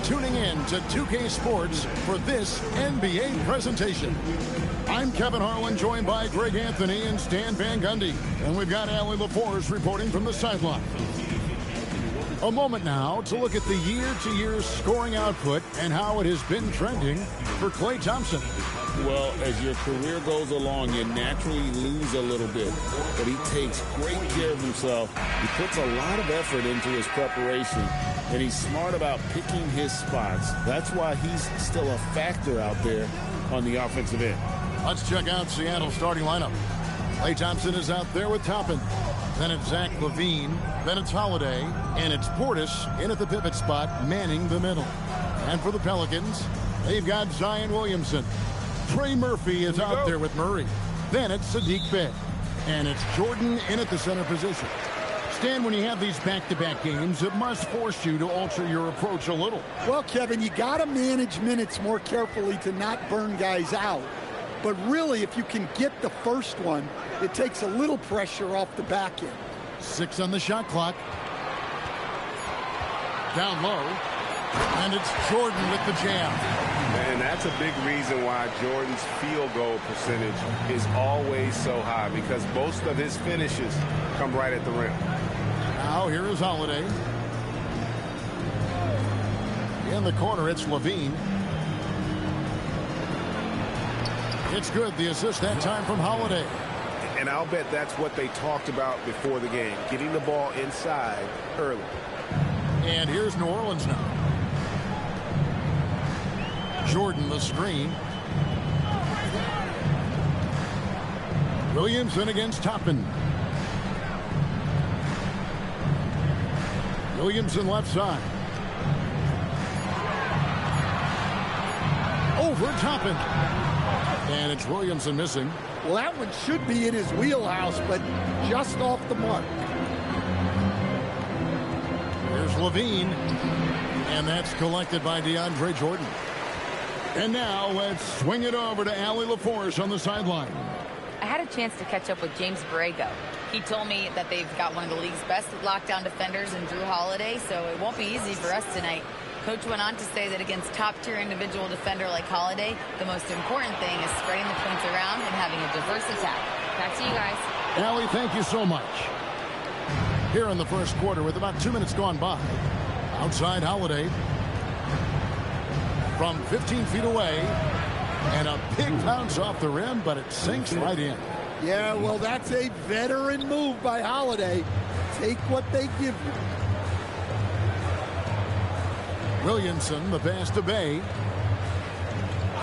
tuning in to 2K Sports for this NBA presentation. I'm Kevin Harlan, joined by Greg Anthony and Stan Van Gundy. And we've got Allie LaForce reporting from the sideline. A moment now to look at the year-to-year scoring output and how it has been trending for Klay Thompson. Well, as your career goes along, you naturally lose a little bit. But he takes great care of himself. He puts a lot of effort into his preparation. And he's smart about picking his spots. That's why he's still a factor out there on the offensive end. Let's check out Seattle's starting lineup. Klay Thompson is out there with Toppin. Then it's Zach LaVine. Then it's Holiday. And it's Portis in at the pivot spot, manning the middle. And for the Pelicans, they've got Zion Williamson. Trey Murphy is out there with Murray. Then it's Sadiq Bey. And it's Jordan in at the center position. Stan, when you have these back-to-back games, it must force you to alter your approach a little. Well, Kevin, you got to manage minutes more carefully to not burn guys out. But really, if you can get the first one, it takes a little pressure off the back end. 6 on the shot clock. Down low. And it's Jordan with the jam. And that's a big reason why Jordan's field goal percentage is always so high, because most of his finishes come right at the rim. Now here is Holiday. In the corner, it's LaVine. It's good. The assist that time from Holiday. And I'll bet that's what they talked about before the game, getting the ball inside early. And here's New Orleans now. Jordan the screen. Williamson against Toppin. Williamson left side. Over Toppin. And it's Williamson missing. Well, that one should be in his wheelhouse, but just off the mark. Here's LaVine. And that's collected by DeAndre Jordan. And now let's swing it over to Allie LaForce on the sideline. I had a chance to catch up with James Borrego. He told me that they've got one of the league's best lockdown defenders in Drew Holiday, so it won't be easy for us tonight. Coach went on to say that against top-tier individual defender like Holiday, the most important thing is spreading the points around and having a diverse attack. Back to you guys. Allie, thank you so much. Here in the first quarter with about 2 minutes gone by. Outside Holiday. From 15 feet away. And a big bounce off the rim, but it sinks right in. Yeah, well, that's a veteran move by Holiday. Take what they give you. Williamson, the pass to Bey.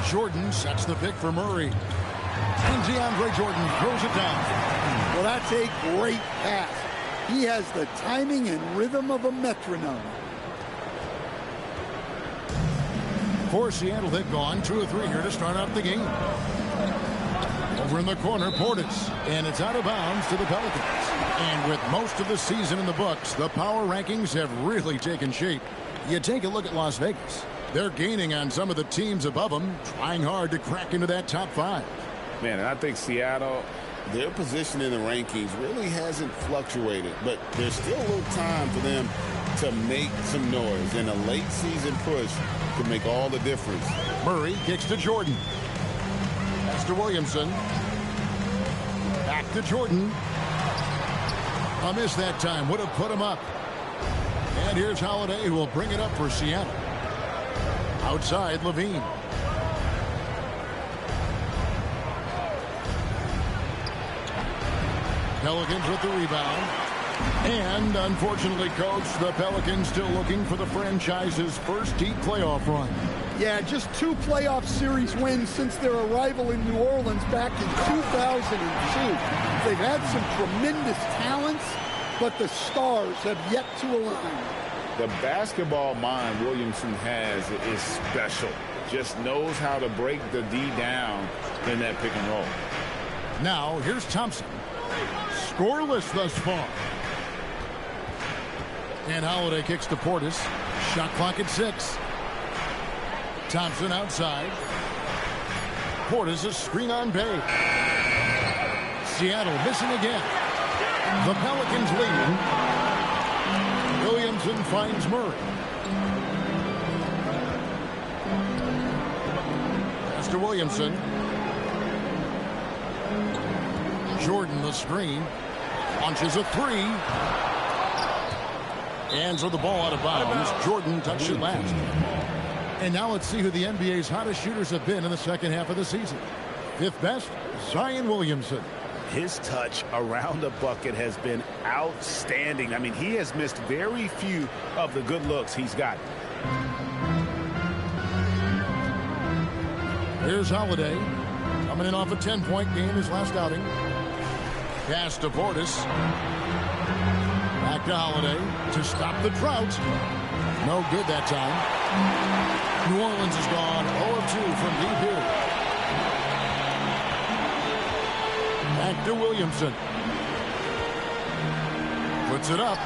Jordan sets the pick for Murray. And DeAndre Jordan throws it down. Well, that's a great pass. He has the timing and rhythm of a metronome. For Seattle, they've gone 2 of 3 here to start out the game. Over in the corner, Portis. And it's out of bounds to the Pelicans. And with most of the season in the books, the power rankings have really taken shape. You take a look at Las Vegas. They're gaining on some of the teams above them, trying hard to crack into that top 5. Man, and I think Seattle, their position in the rankings really hasn't fluctuated, but there's still a little time for them to make some noise, and a late season push could make all the difference. Murray kicks to Jordan. That's to Williamson. Back to Jordan. A miss that time. Would have put him up. And here's Holiday, who will bring it up for Seattle. Outside, LaVine. Pelicans with the rebound. And, unfortunately, Coach, the Pelicans still looking for the franchise's first deep playoff run. Yeah, just 2 playoff series wins since their arrival in New Orleans back in 2002. They've had some tremendous talents, but the stars have yet to align. The basketball mind Williamson has is special. Just knows how to break the D down in that pick and roll. Now, here's Thompson. Scoreless thus far. And Holiday kicks to Portis. Shot clock at 6. Thompson outside. Portis a screen on Bey. Seattle missing again. The Pelicans leading. Williamson finds Murray. to Williamson. Jordan the screen. Launches a three. Hands the ball out of bounds. Jordan touched it last. And now let's see who the NBA's hottest shooters have been in the second half of the season. Fifth best, Zion Williamson. His touch around the bucket has been outstanding. I mean, he has missed very few of the good looks he's got. Here's Holiday. Coming in off a 10-point game his last outing. Pass to Portis. Back to Holiday to stop the drought. No good that time. New Orleans is gone 0 of 2 from deep here. Back to Williamson. Puts it up.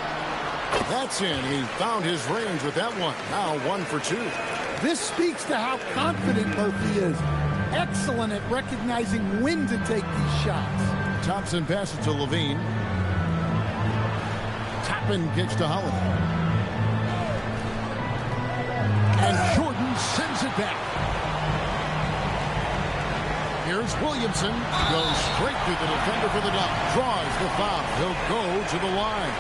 That's in. He found his range with that one. Now 1 for 2. This speaks to how confident Murphy is. Excellent at recognizing when to take these shots. Thompson passes to Levine. Toppin kicks to Holiday. And Jordan sends it back. Here's Williamson. Goes straight through the defender for the dunk. Draws the foul. He'll go to the line.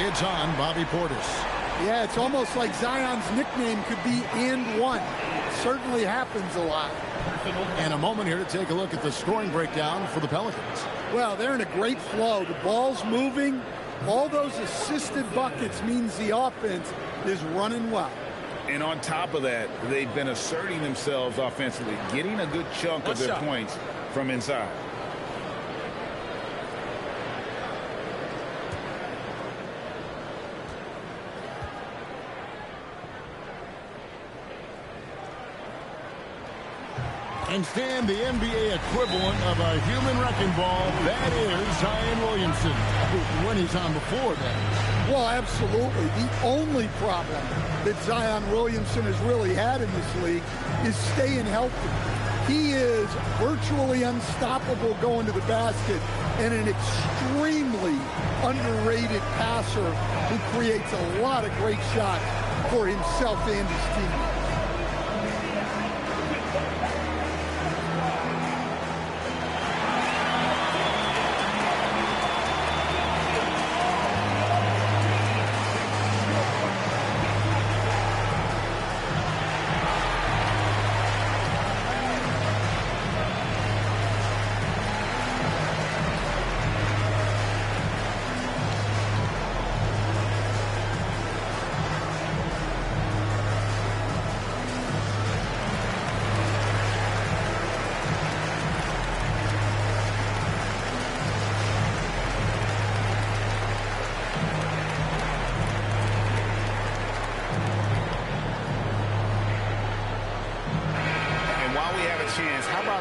It's on Bobby Portis. Yeah, it's almost like Zion's nickname could be and one. Certainly happens a lot. And a moment here to take a look at the scoring breakdown for the Pelicans. Well, they're in a great flow. The ball's moving. All those assisted buckets means the offense is running well. And on top of that, they've been asserting themselves offensively, getting a good chunk of their points from inside. And stand the NBA equivalent of a human wrecking ball. That is Zion Williamson. When he's on the floor, that is. Well, absolutely. The only problem that Zion Williamson has really had in this league is staying healthy. He is virtually unstoppable going to the basket and an extremely underrated passer who creates a lot of great shots for himself and his team.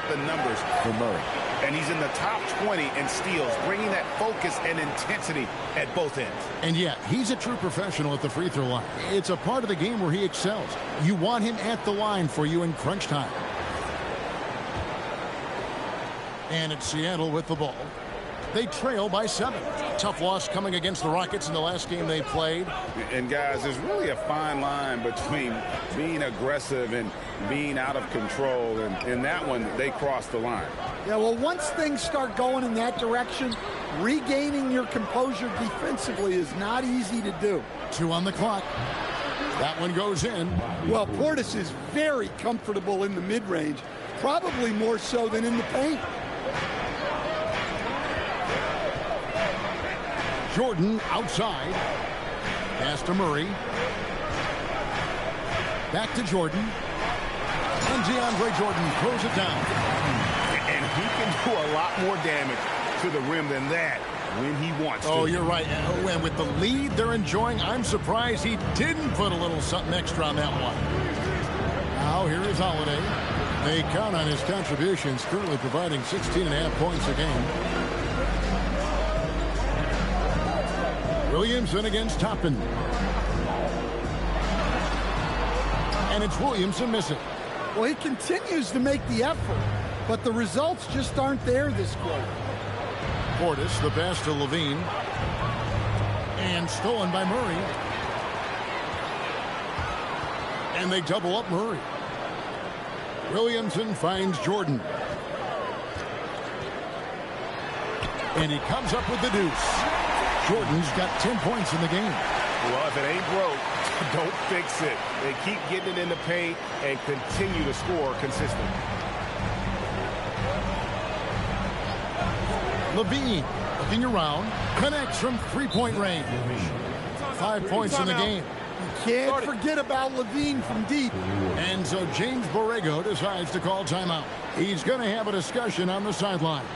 The numbers for Murray. And he's in the top 20 in steals, bringing that focus and intensity at both ends. And yeah, he's a true professional at the free throw line. It's a part of the game where he excels. You want him at the line for you in crunch time. And it's Seattle with the ball. They trail by 7. Tough loss coming against the Rockets in the last game they played. And guys, there's really a fine line between being aggressive and being out of control. And in that one, they crossed the line. Yeah, well, once things start going in that direction, regaining your composure defensively is not easy to do. 2 on the clock. That one goes in. Well, Portis is very comfortable in the mid-range, probably more so than in the paint. Jordan outside. Pass to Murray. Back to Jordan. And DeAndre Jordan throws it down. And he can do a lot more damage to the rim than that when he wants to. Oh, you're right. And with the lead they're enjoying, I'm surprised he didn't put a little something extra on that one. Now here is Holiday. They count on his contributions, currently providing 16.5 points a game. Williamson against Toppin. And it's Williamson missing. Well, he continues to make the effort, but the results just aren't there this quarter. Portis, the pass to Levine. And stolen by Murray. And they double up Murray. Williamson finds Jordan. And he comes up with the deuce. Jordan's got 10 points in the game. Well, if it ain't broke, don't fix it. They keep getting it in the paint and continue to score consistently. Levine looking around, connects from three-point range. 5 points in the game. You can't forget about Levine from deep. And so James Borrego decides to call timeout. He's going to have a discussion on the sideline.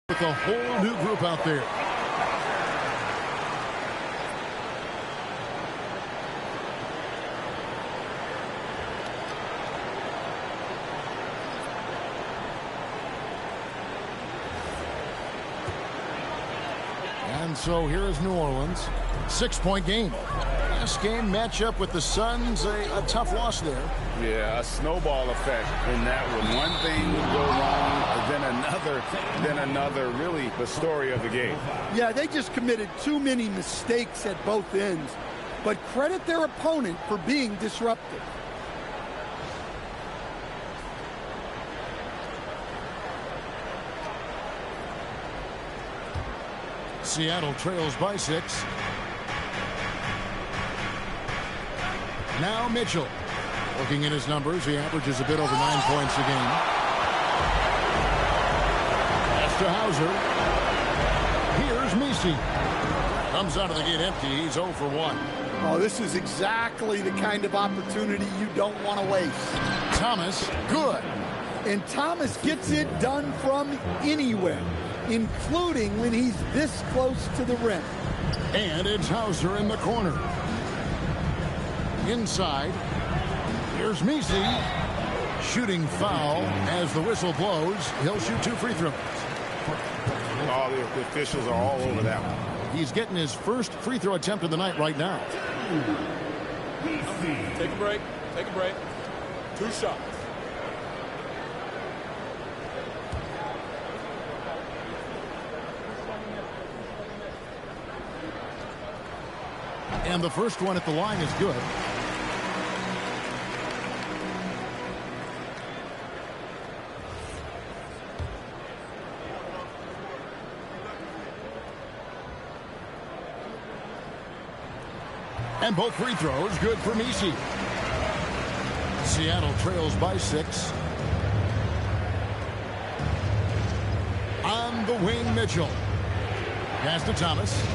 With a whole new group out there. And so here is New Orleans. 6-point game. Last game matchup with the Suns, a tough loss there. Yeah, a snowball effect in that one. One thing would go wrong, then another. Really the story of the game. Yeah, they just committed too many mistakes at both ends. But credit their opponent for being disruptive. Seattle trails by 6. Now Mitchell. Looking at his numbers, he averages a bit over 9 points a game. Pass to Hauser. Here's Messi. Comes out of the gate empty. He's 0 for 1. Oh, this is exactly the kind of opportunity you don't want to waste. Thomas, good. And Thomas gets it done from anywhere, including when he's this close to the rim. And it's Hauser in the corner. Inside. Here's Messi. Shooting foul as the whistle blows. He'll shoot 2 free throws. All the officials are all over that one. He's getting his first free throw attempt of the night right now. Take a break. Take a break. 2 shots. And the first one at the line is good. And both free throws good for Messi. Seattle trails by 6. On the wing, Mitchell. Pass to Thomas.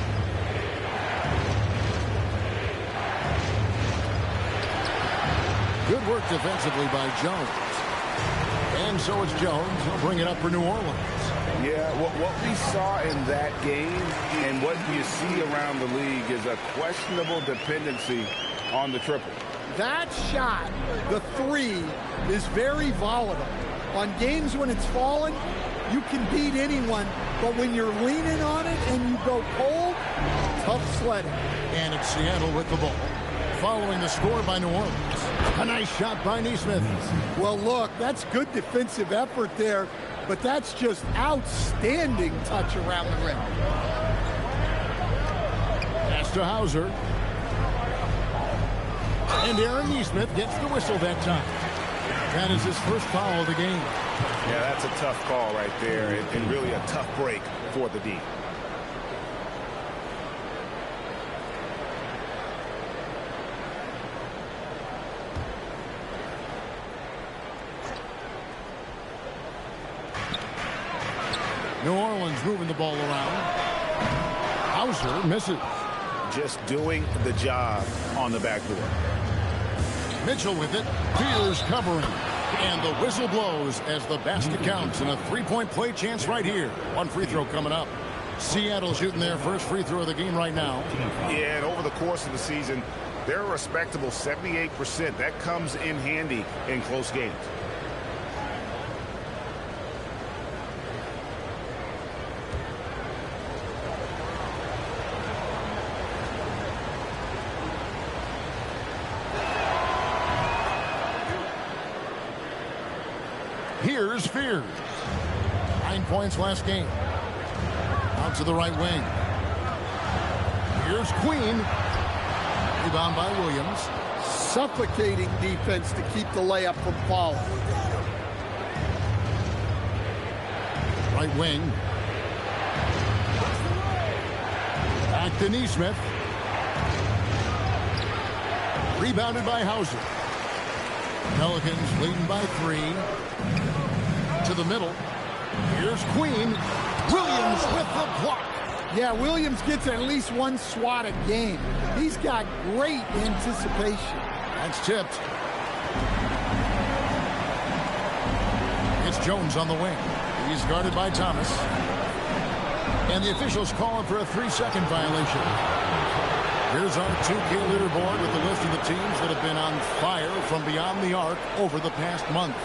Good work defensively by Jones. And so it's Jones. He'll bring it up for New Orleans. Yeah, what we saw in that game and what you see around the league is a questionable dependency on the triple. That shot, the 3, is very volatile. On games when it's falling, you can beat anyone. But when you're leaning on it and you go cold, tough sledding. And it's Seattle with the ball. Following the score by New Orleans. A nice shot by Nesmith. Well, look, that's good defensive effort there, but that's just outstanding touch around the rim. Pass to Hauser. And Aaron Nesmith gets the whistle that time. That is his first foul of the game. Yeah, that's a tough call right there, and really a tough break for the D. New Orleans moving the ball around. Hauser misses. Just doing the job on the backboard. Mitchell with it. Fears covering. And the whistle blows as the basket counts. And a 3-point play chance right here. 1 free throw coming up. Seattle shooting their first free throw of the game right now. Yeah, and over the course of the season, they're a respectable 78%. That comes in handy in close games. Here's Fears. 9 points last game. Out to the right wing. Here's Queen. Rebound by Williams. Suffocating defense to keep the layup from falling. Right wing. Back to Neesmith. Rebounded by Hauser. Pelicans leading by 3. To the middle. Here's Queen. Williams with the block. Yeah, Williams gets at least one swat a game. He's got great anticipation. That's tipped. It's Jones on the wing. He's guarded by Thomas. And the officials calling for a 3-second violation. Here's our 2K leaderboard with the list of the teams that have been on fire from beyond the arc over the past month.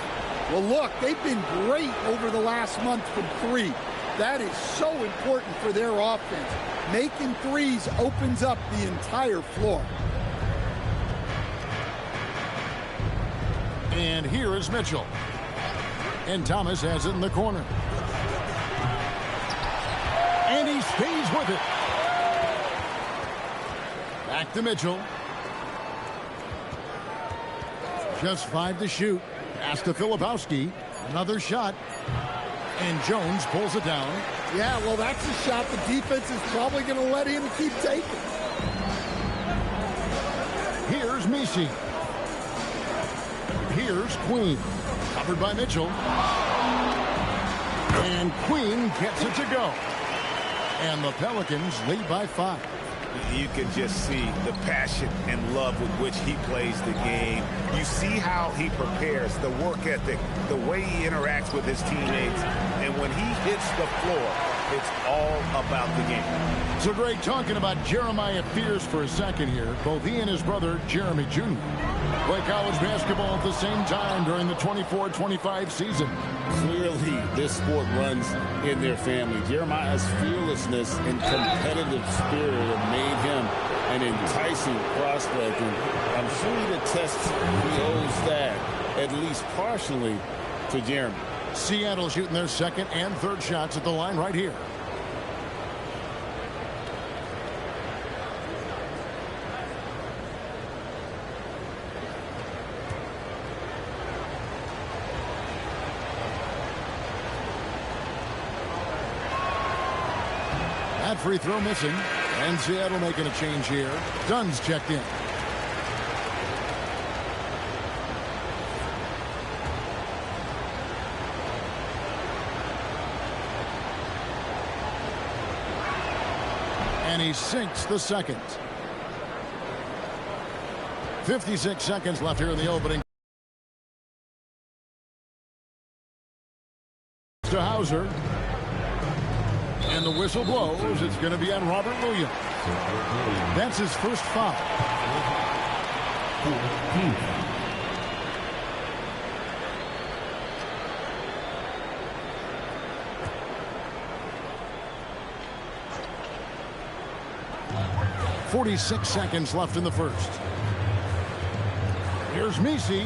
Well, look, they've been great over the last month from 3. That is so important for their offense. Making threes opens up the entire floor. And here is Mitchell. And Thomas has it in the corner. And he stays with it. Back to Mitchell. Just 5 to shoot. Pass to Filipowski. Another shot. And Jones pulls it down. Yeah, well, that's a shot the defense is probably going to let him keep taking. Here's Misi. Here's Queen. Covered by Mitchell. And Queen gets it to go. And the Pelicans lead by 5. You can just see the passion and love with which he plays the game. You see how he prepares, the work ethic, the way he interacts with his teammates. And when he hits the floor, it's all about the game. So Greg, talking about Jeremiah Fears for a second here. Both he and his brother, Jeremy Jr., play college basketball at the same time during the 24-25 season. Clearly, this sport runs in their family. Jeremiah's fearlessness and competitive spirit have made him an enticing prospect, and I'm sure he attests he owes that, at least partially, to Jeremy. Seattle shooting their second and third shots at the line right here. That free throw missing. And Seattle making a change here. Dunn's checked in. And he sinks the second. 56 seconds left here in the opening. To Hauser. And the whistle blows. It's going to be on Robert Williams. That's his first foul. .46 seconds left in the first. Here's Misi,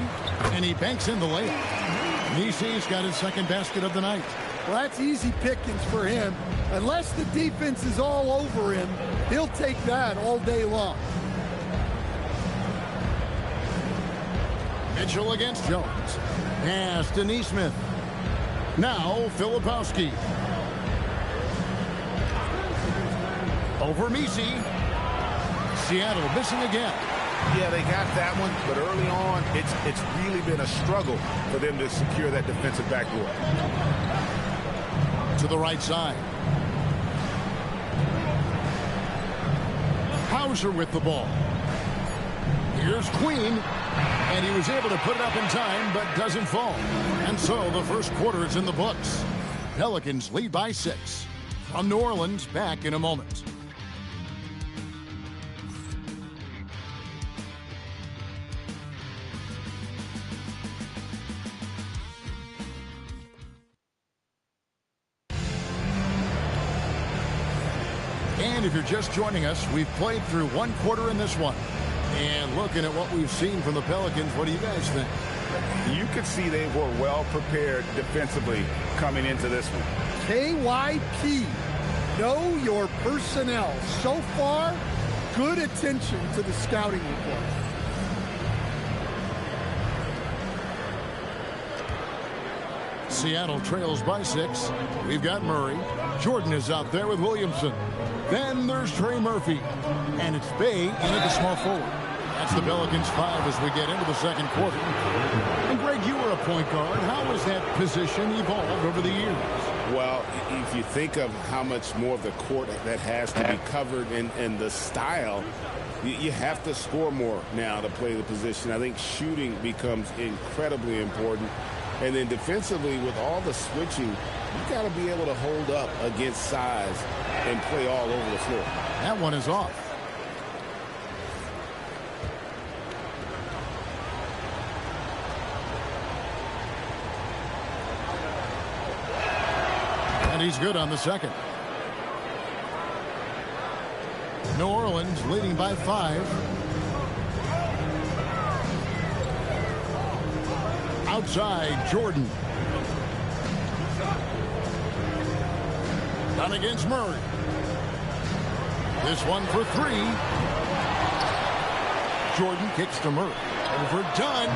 and he banks in the layup. Misi's got his second basket of the night. Well, that's easy pickings for him. Unless the defense is all over him, he'll take that all day long. Mitchell against Jones. Pass to Neesmith. Now Filipowski. Over Misi. Seattle missing again. Yeah, they got that one, but early on, it's really been a struggle for them to secure that defensive backboard. To the right side. Hauser with the ball. Here's Queen, and he was able to put it up in time, but doesn't fall. And so the first quarter is in the books. Pelicans lead by 6. From New Orleans, back in a moment. And if you're just joining us, we've played through one quarter in this one. And looking at what we've seen from the Pelicans, what do you guys think? You could see they were well prepared defensively coming into this one. KYP, know your personnel. So far, good attention to the scouting report. Seattle trails by 6. We've got Murray. Jordan is out there with Williamson. Then there's Trey Murphy. And it's Bay in at the small forward. That's the Pelicans 5 as we get into the second quarter. And Greg, you were a point guard. How has that position evolved over the years? Well, if you think of how much more of the court that has to be covered and the style, you have to score more now to play the position. I think shooting becomes incredibly important. And then defensively, with all the switching, you got to be able to hold up against size and play all over the floor. That one is off. And he's good on the second. New Orleans leading by 5. Outside, Jordan. Done against Murray. This one for 3. Jordan kicks to Murray. Overdone.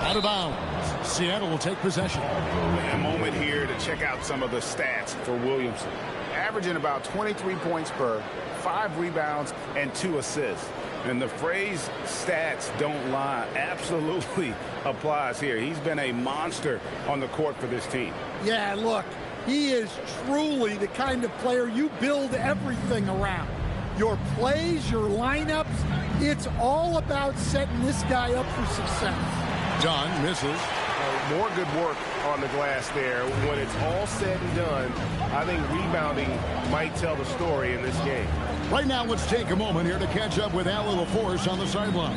Out of bounds. Seattle will take possession. A moment here to check out some of the stats for Williamson. Averaging about 23 points per, 5 rebounds, and 2 assists. And the phrase stats don't lie absolutely applies here. He's been a monster on the court for this team. Yeah, look, he is truly the kind of player you build everything around. Your plays, your lineups, it's all about setting this guy up for success. John misses. More good work on the glass there. When it's all said and done, I think rebounding might tell the story in this game. Right now, let's take a moment here to catch up with Allie LaForce on the sideline.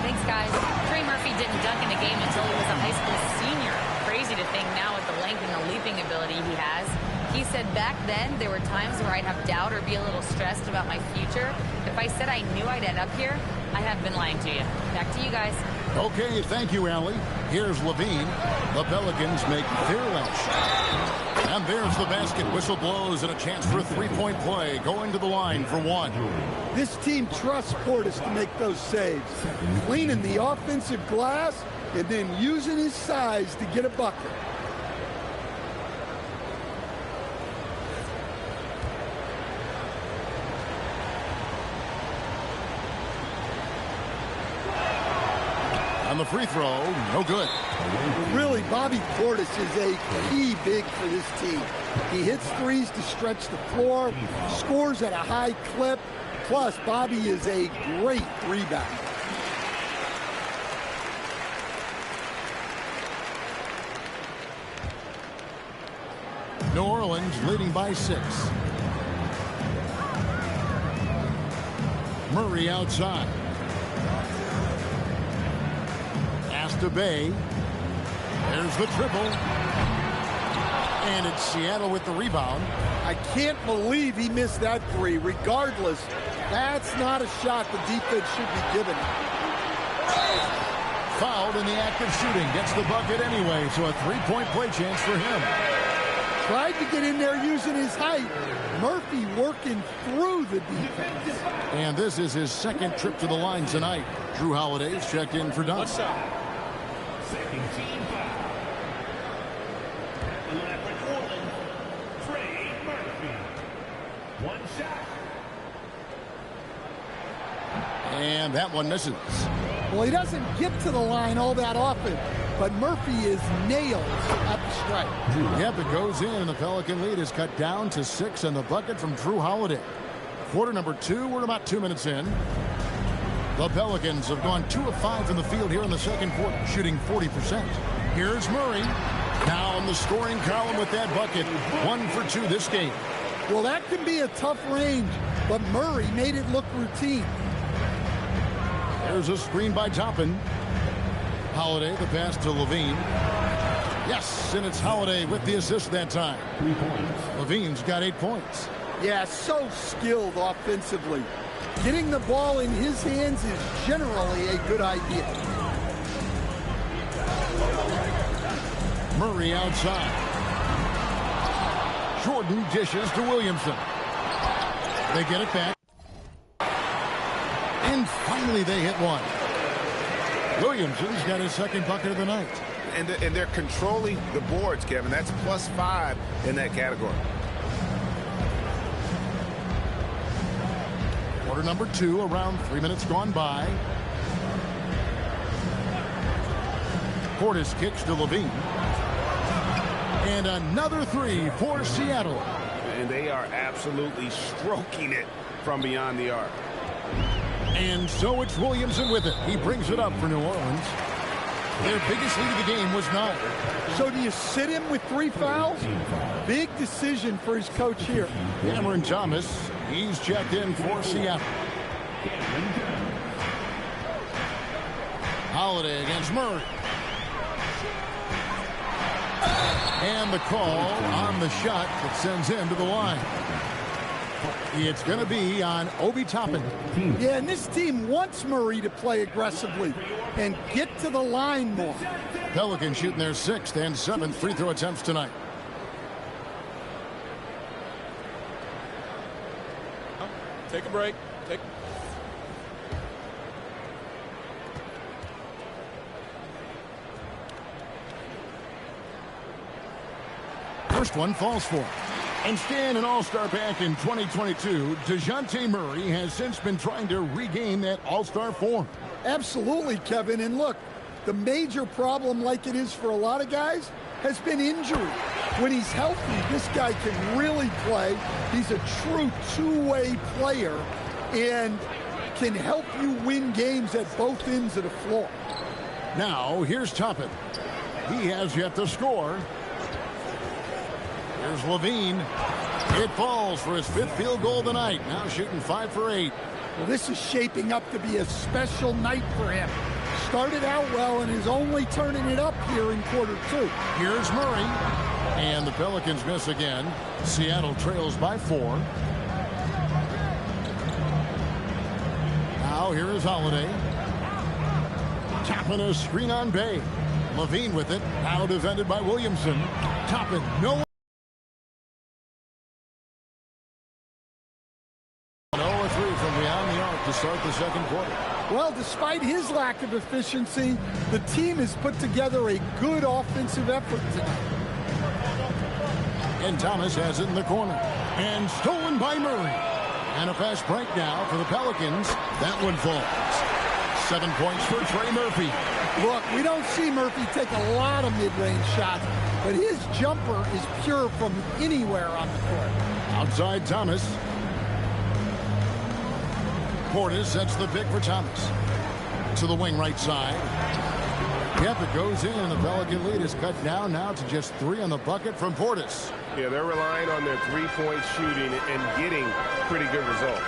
Thanks, guys. Trey Murphy didn't dunk in a game until he was a high school senior. Crazy to think now with the length and the leaping ability he has. He said back then there were times where I'd have doubt or be a little stressed about my future. If I said I knew I'd end up here, I have been lying to you. Back to you guys. Okay, thank you, Allie. Here's Levine. The Pelicans make their last shot. And there's the basket. Whistle blows and a chance for a three-point play. Going to the line for 1. This team trusts Portis to make those saves. Cleaning the offensive glass and then using his size to get a bucket. On the free throw, no good. Really, Bobby Portis is a key big for this team. He hits threes to stretch the floor, scores at a high clip, plus Bobby is a great rebounder. New Orleans leading by 6. Murray outside. To Bay. There's the triple. And it's Seattle with the rebound. I can't believe he missed that 3. Regardless, that's not a shot the defense should be giving. Fouled in the act of shooting. Gets the bucket anyway, so a 3-point play chance for him. Tried to get in there using his height. Murphy working through the defense. And this is his second trip to the line tonight. Drew Holiday's checked in for dunk. Second team foul. Trey Murphy. 1 shot. And that one misses. Well, he doesn't get to the line all that often, but Murphy is nailed at the strike. Yep, it goes in, and the Pelican lead is cut down to 6 on the bucket from Drew Holiday. Quarter number 2, we're about 2 minutes in. The Pelicans have gone 2 of 5 from the field here in the second quarter, shooting 40%. Here's Murray. Now in the scoring column with that bucket. 1 for 2 this game. Well, that can be a tough range, but Murray made it look routine. There's a screen by Toppin. Holiday, the pass to Levine. Yes, and it's Holiday with the assist that time. 3 points. Levine's got 8 points. Yeah, so skilled offensively. Getting the ball in his hands is generally a good idea. Murray outside. Jordan dishes to Williamson. They get it back. And finally they hit one. Williamson's got his second bucket of the night. And they're controlling the boards, Kevin. That's +5 in that category. Quarter number 2, around 3 minutes gone by. Portis kicks to Levine. And another 3 for Seattle. And they are absolutely stroking it from beyond the arc. And so it's Williamson with it. He brings it up for New Orleans. Their biggest lead of the game was 9. So do you sit him with 3 fouls? Big decision for his coach here. Cameron Thomas, he's checked in for Seattle. Holiday against Murray. And the call on the shot that sends him to the line. It's going to be on Obi Toppin. Yeah, and this team wants Murray to play aggressively and get to the line more. Pelicans shooting their 6th and 7th free throw attempts tonight. Take a break. First one falls for. And staying an all-star back in 2022, DeJounte Murray has since been trying to regain that all-star form. Absolutely, Kevin. And look, the major problem, like it is for a lot of guys, has been injury. When he's healthy, this guy can really play. He's a true two-way player and can help you win games at both ends of the floor. Now, here's Toppin. He has yet to score. Here's Levine. It falls for his 5th field goal of the night. Now shooting 5 for 8. Well, this is shaping up to be a special night for him. Started out well and is only turning it up here in quarter 2. Here's Murray. And the Pelicans miss again. Seattle trails by 4. Now here is Holiday. Toppin a screen on Bay. Levine with it. Now defended by Williamson. Toppin, no. 0-3 from beyond the arc to start the second quarter. Well, despite his lack of efficiency, the team has put together a good offensive effort tonight. And Thomas has it in the corner. And stolen by Murray. And a fast break now for the Pelicans. That one falls. 7 points for Trey Murphy. Look, we don't see Murphy take a lot of mid-range shots, but his jumper is pure from anywhere on the court. Outside Thomas. Portis sets the pick for Thomas. To the wing right side. Yep, it goes in, and the Pelican lead is cut down now to just 3 on the bucket from Portis. Yeah, they're relying on their three-point shooting and getting pretty good results.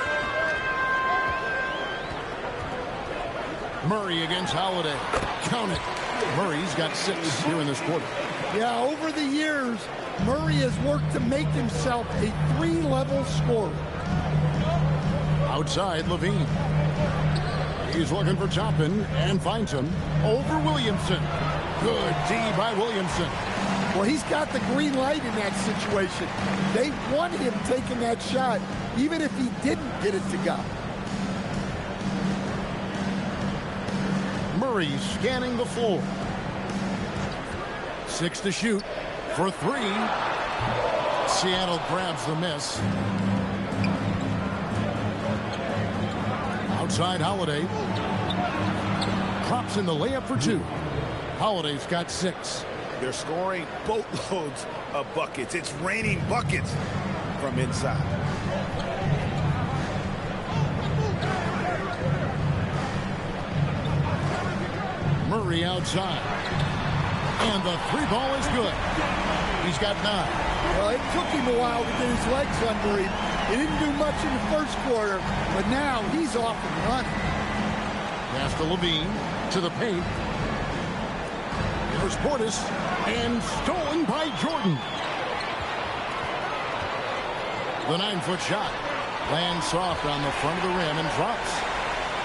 Murray against Holiday. Count it. Murray's got 6 here in this quarter. Yeah, over the years, Murray has worked to make himself a 3-level scorer. Outside, Levine. He's looking for Toppin and finds him over Williamson. Good D by Williamson. Well, he's got the green light in that situation. They want him taking that shot, even if he didn't get it to go. Murray scanning the floor. 6 to shoot for 3. Seattle grabs the miss. Outside Holiday. Drops in the layup for 2. Holiday's got 6. They're scoring boatloads of buckets. It's raining buckets from inside. Murray outside. And the 3-ball is good. He's got 9. Well, it took him a while to get his legs under him. He didn't do much in the first quarter, but now he's off and running. Pass to Levine, to the paint. There's Portis, and stolen by Jordan. The 9-foot shot lands soft on the front of the rim and drops.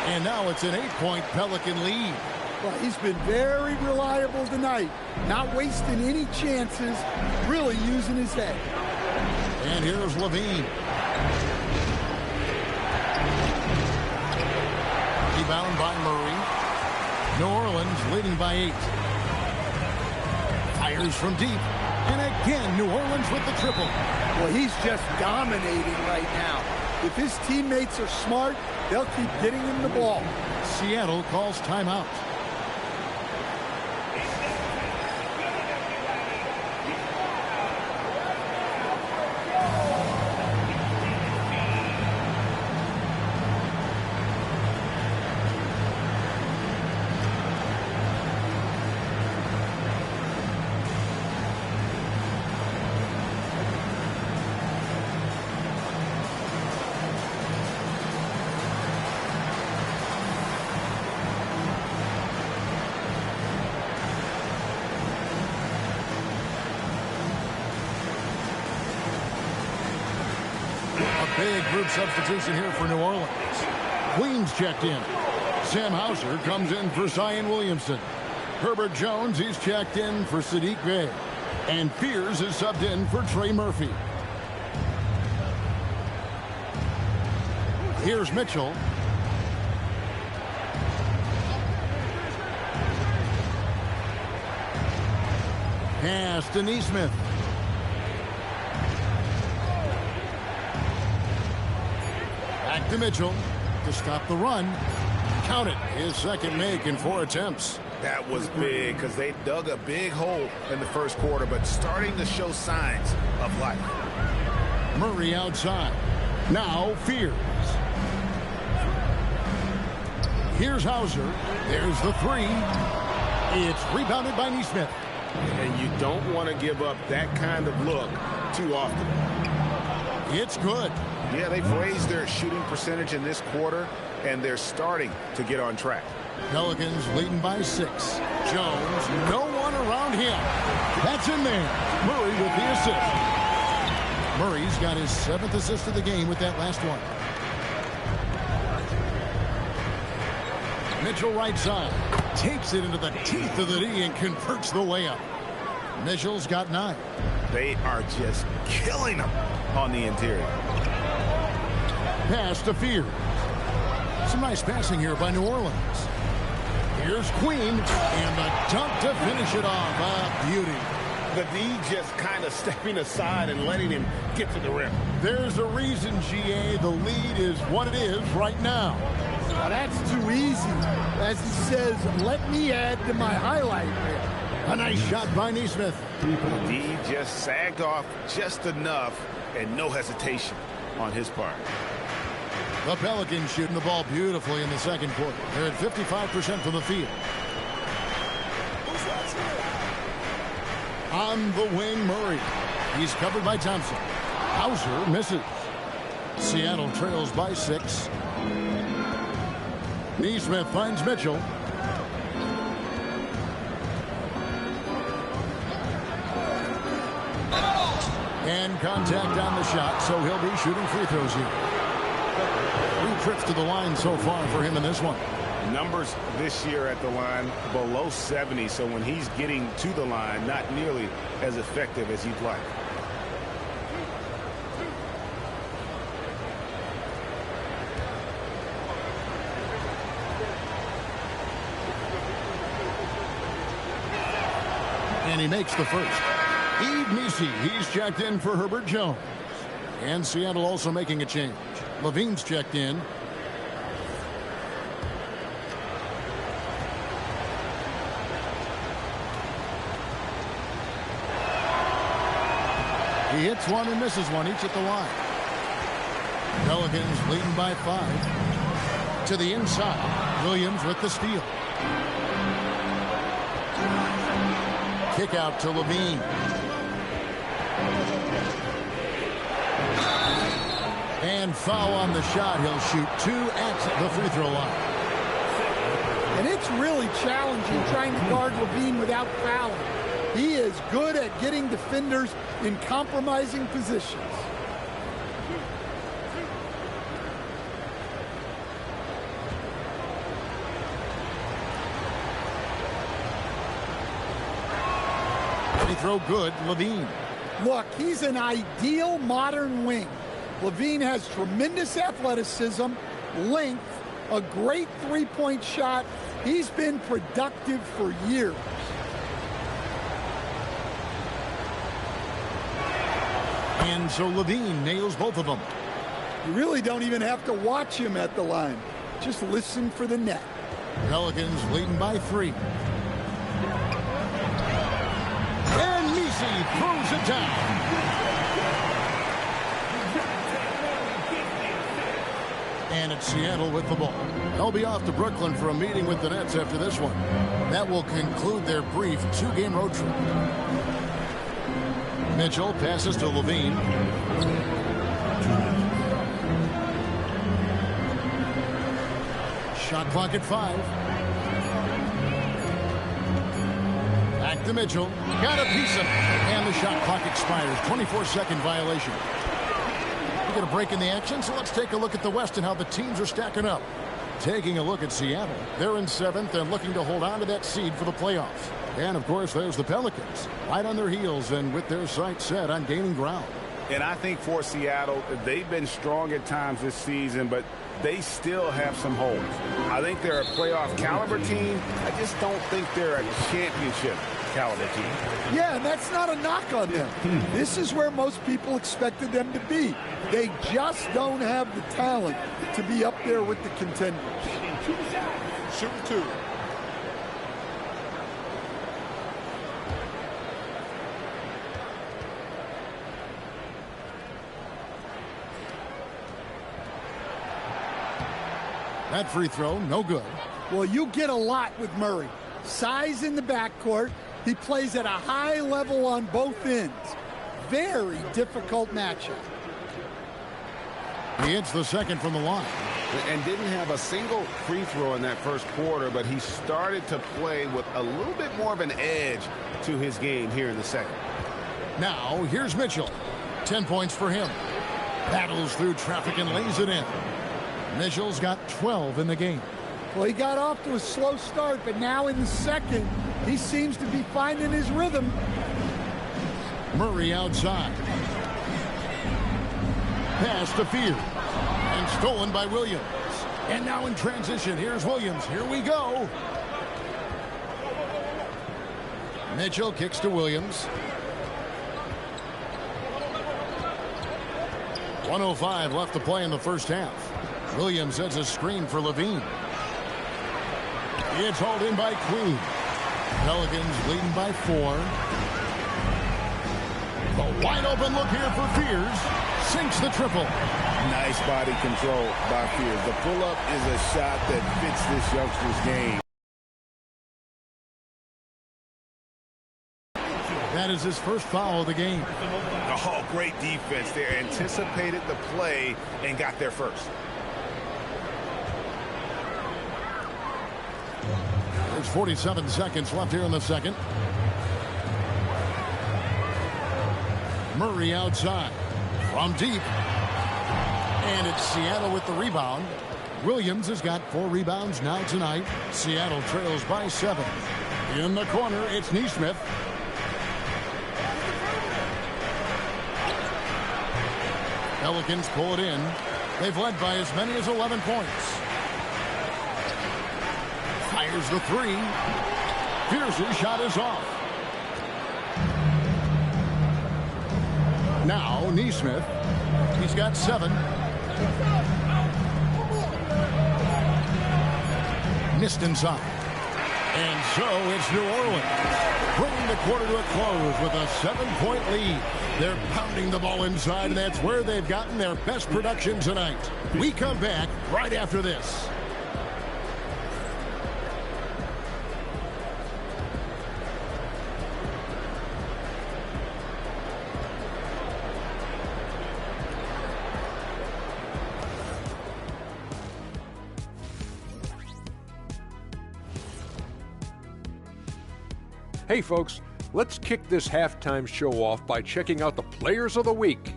And now it's an 8-point Pelican lead. Well, he's been very reliable tonight, not wasting any chances, really using his head. And here's Levine. Rebound by Murray. New Orleans leading by 8. Fires from deep. And again, New Orleans with the triple. Well, he's just dominating right now. If his teammates are smart, they'll keep getting him the ball. Seattle calls timeout. Big group substitution here for New Orleans. Queens checked in. Sam Hauser comes in for Zion Williamson. Herbert Jones, he's checked in for Sadiq Bey. And Fears is subbed in for Trey Murphy. Here's Mitchell. Pass to Neesmith. Back to Mitchell to stop the run. Count it. His second make in 4 attempts. That was big because they dug a big hole in the first quarter, but starting to show signs of life. Murray outside. Now Fears. Here's Hauser. There's the 3. It's rebounded by Neesmith. And you don't want to give up that kind of look too often. It's good. Yeah, they've raised their shooting percentage in this quarter, and they're starting to get on track. Pelicans leading by 6. Jones, no one around him. That's in there. Murray with the assist. Murray's got his 7th assist of the game with that last one. Mitchell right side. Takes it into the teeth of the D and converts the layup. Mitchell's got 9. They are just killing them on the interior. Pass to Fears. Some nice passing here by New Orleans. Here's Queen, and the dunk to finish it off. A beauty. The D just kind of stepping aside and letting him get to the rim. There's a reason, GA, the lead is what it is right now. Well, that's too easy. As he says, let me add to my highlight reel. A nice shot by Neesmith. The D just sagged off just enough, and no hesitation on his part. The Pelicans shooting the ball beautifully in the second quarter. They're at 55% from the field. On the wing, Murray. He's covered by Thompson. Hauser misses. Seattle trails by 6. Neesmith finds Mitchell. And contact on the shot, so he'll be shooting free throws here. 3 trips to the line so far for him in this one. Numbers this year at the line below 70, so when he's getting to the line, not nearly as effective as you'd like. And he makes the first. Eve Messi, he's checked in for Herbert Jones. And Seattle also making a change. Levine's checked in. He hits one and misses one, each at the line. Pelicans leading by 5. To the inside. Williams with the steal. Kick out to Levine. And foul on the shot. He'll shoot 2 at the free throw line. And it's really challenging trying to guard Levine without fouling. He is good at getting defenders in compromising positions. Free throw good, Levine. Look, he's an ideal modern wing. Levine has tremendous athleticism, length, a great three-point shot. He's been productive for years. And so Levine nails both of them. You really don't even have to watch him at the line. Just listen for the net. Pelicans leading by 3. And Messi throws it down. And it's Seattle with the ball. They'll be off to Brooklyn for a meeting with the Nets after this one. That will conclude their brief 2-game road trip. Mitchell passes to Levine. Shot clock at 5. Back to Mitchell. Got a piece of it. And the shot clock expires. 24-second violation. We get a break in the action, so let's take a look at the West and how the teams are stacking up. Taking a look at Seattle. They're in 7th and looking to hold on to that seed for the playoffs. And, of course, there's the Pelicans. Right on their heels and with their sights set on gaining ground. And I think for Seattle, they've been strong at times this season, but they still have some holes. I think they're a playoff caliber team. I just don't think they're a championship caliber team. Yeah, and that's not a knock on them. This is where most people expected them to be. They just don't have the talent to be up there with the contenders. Shoot 2. That free throw, no good. Well, you get a lot with Murray. Size in the backcourt. He plays at a high level on both ends. Very difficult matchup. He hits the second from the line. And didn't have a single free throw in that first quarter, but he started to play with a little bit more of an edge to his game here in the second. Now, here's Mitchell. 10 points for him. Battles through traffic and lays it in. Mitchell's got 12 in the game. Well, he got off to a slow start, but now in the second, he seems to be finding his rhythm. Murray outside. Pass to Field. And stolen by Williams. And now in transition, here's Williams. Here we go. Mitchell kicks to Williams. 1:05 left to play in the first half. Williams sets a screen for Levine. It's hauled in by Queen. Pelicans leading by 4. The wide open look here for Fears. Sinks the triple. Nice body control by Fears. The pull-up is a shot that fits this youngster's game. That is his first foul of the game. Oh, great defense there. Anticipated the play and got there first. There's 47 seconds left here in the second. Murray outside. From deep. And it's Seattle with the rebound. Williams has got 4 rebounds now tonight. Seattle trails by 7. In the corner, it's Nesmith. Pelicans pull it in. They've led by as many as 11 points. Fires the 3. Pierce's shot is off. Now, Nesmith. He's got 7. Missed inside. And so it's New Orleans, bringing the quarter to a close with a 7-point lead. They're pounding the ball inside, and that's where they've gotten their best production tonight. We come back right after this. Hey folks, let's kick this halftime show off by checking out the Players of the Week.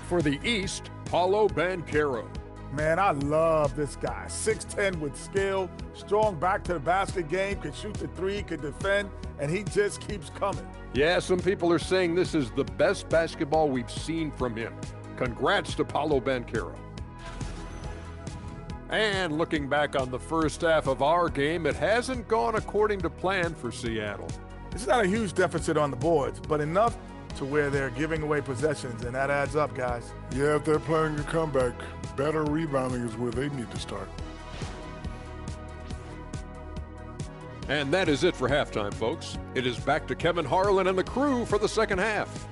For the East, Paulo Banchero. Man, I love this guy. 6'10" with skill, strong back to the basket game, could shoot the three, could defend, and he just keeps coming. Yeah, some people are saying this is the best basketball we've seen from him. Congrats to Paolo Banchero. And looking back on the first half of our game, it hasn't gone according to plan for Seattle. It's not a huge deficit on the boards, but enough to where they're giving away possessions, and that adds up, guys. Yeah, if they're playing a comeback, better rebounding is where they need to start. And that is it for halftime, folks. It is back to Kevin Harlan and the crew for the second half.